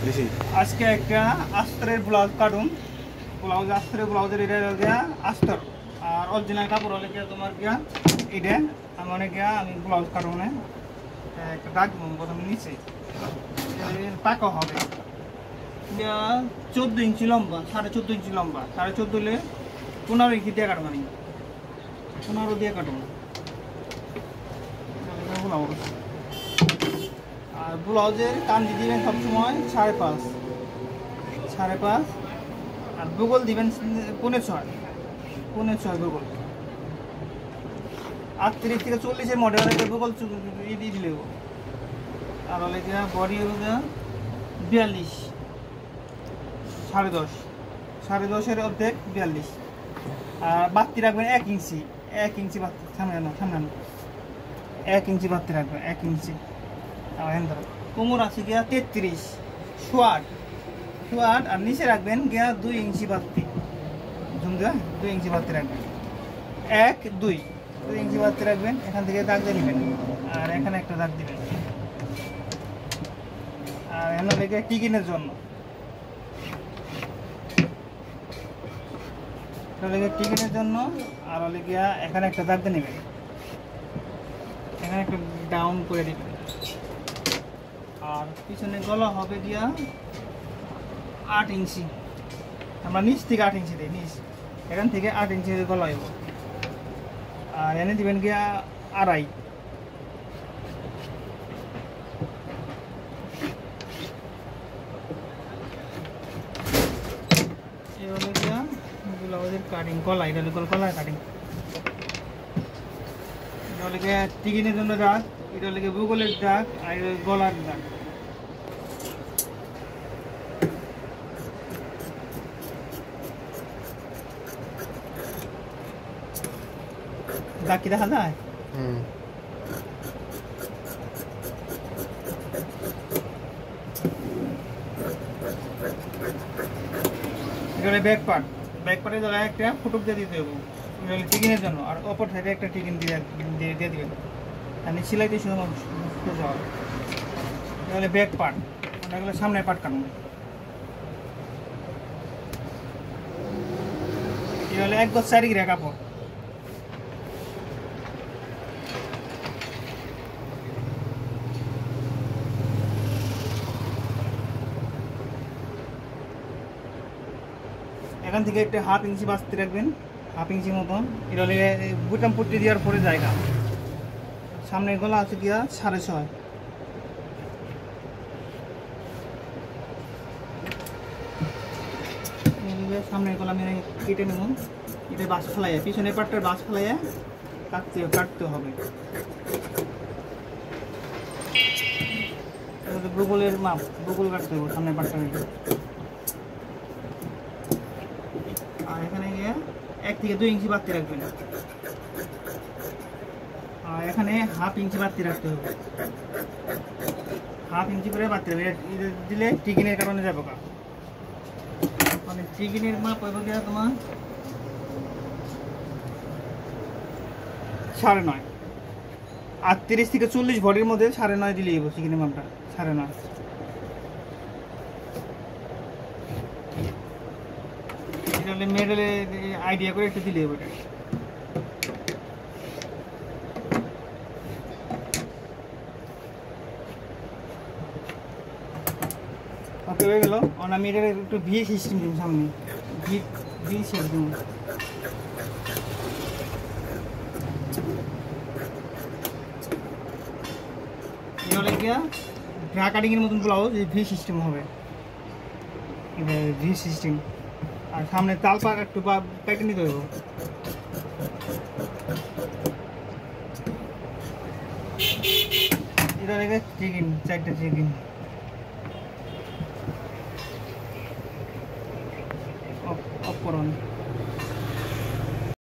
বেশি আজকে একটা আস্তরের ব্লাউজ কাটুন আস্তরের ব্লাউজের এটা গিয়া আস্তর আর অরিজিনাল কাপড় হলে গিয়া তোমার গিয়া এটা আমি গিয়া আমি ব্লাউজ কাটুনে একটা দাগ প্রথমে নিচে পাকা হবে 14 ইঞ্চি লম্বা 14.5 ইঞ্চি লম্বা 14.5 হলে 15 ইঞ্চি দিয়ে কাটবো আমি 15 দিয়ে কাটবো আর ব্লাউজের কান দিয়ে দিবেন সবসময় 5.5 আর ভূগোল দিবেন 5.6 ভূগোল 38 থেকে 40 মডেলের ভূগোল দিয়ে দিলে আর হলে গিয়া বডি হলো 42 10.5 অর্ধেক 42 আর বাতি রাখবেন 1 ইঞ্চি বাতি সামনে 1 ইঞ্চি বাতি রাখবেন 1 ইঞ্চি কোমর আছে গিয়া 33 সোয়াট আর নিচে রাখবেন গিয়া 2 ইঞ্চি বাতি ঝুমকা 2 ইঞ্চি বাতি রাখবেন 2 ইঞ্চি বাতি রাখবেন এখান থেকে দাগ দিয়ে নেবেন আর এখানে একটা দাগ দিবেন আর এখানে লেগে টিকিনের জন্য আর হলে গিয়া এখানে একটা দাগ দিয়ে নেবেন এখানে একটা ডাউন করে দিবেন আর পিছনে গলা হবে গিয়া 8 ইঞ্চি আমরা নিচ থেকে 8 ইঞ্চি দিই নিচ এখান থেকে 8 ইঞ্চি গলা হইব আর এনে দিবেন গিয়া 2.5 এই হলো গিয়া ব্লাউজের কাটিং গলা এটা হলো গলার কাটিং এটা হলো গিয়া টিকিনের জন্য দাগ এটা হলো গিয়া ভূগোলের দাগ আর গলার দাগ দাগ কি দেখা যায় এটা ব্যাক পার্টের জায়গায় একটা ফুটুক দিয়ে দিতে হবে টিকিনের জন্য আর অপর সাইডে একটা টিকিন দিয়ে দিবেন আর সেলাইতে সোজা হবে এটা হলো ব্যাক পার্ট ওটা সামনের পার্ট কাটুন এটা হলো 1 গজ 4 গিরা কাপড় এখান থেকে একটা 1/2 ইঞ্চি বাঁচতে রাখবেন 1/2 ইঞ্চি মতন এটা হলে বুটাম পট্টি দেওয়ার পরে জায়গা সামনে গলা আছে গিয়া 6.5 সামনের গলা আমি কেটে নেব এটা বাস ফেলাইয়া পিছনের পাটটার বাস ফেলাইয়া কাটতে হবে ভূগোলের মাপ ভূগোল কাটতে হবে সামনের পাটটা আর এখানে গিয়ে 1 থেকে 2 ইঞ্চি বাড়তি রাখবেন আর এখানে 1/2 ইঞ্চি বাড়তি রাখতে হবে 1/2 ইঞ্চি করে বাড়তি রাখবে দিলে টিকিনের কারণে যাবে মানে টিকিনের মাপ হবে গিয়া তোমার 9.5 38 থেকে 40 ভরির মধ্যে 9.5 দিলেই হবে টিকিনের মাপটা 9.5 মেডেলে আইডিয়া করে একটু দিলে হবে ওকে হয়ে গেল আমি এটা একটু ভি সিস্টেম দিব সামনে ভি শেপ দিব এটা গিয়া ড্রা কাটিং এর মতন ব্লাউজ ভি সিস্টেম হবে ভি সিস্টেম আর সামনে তাল পাক একটু কেটে নিতে হবে এটা লেগে চিকেন 4টা চিকেন অফ করুন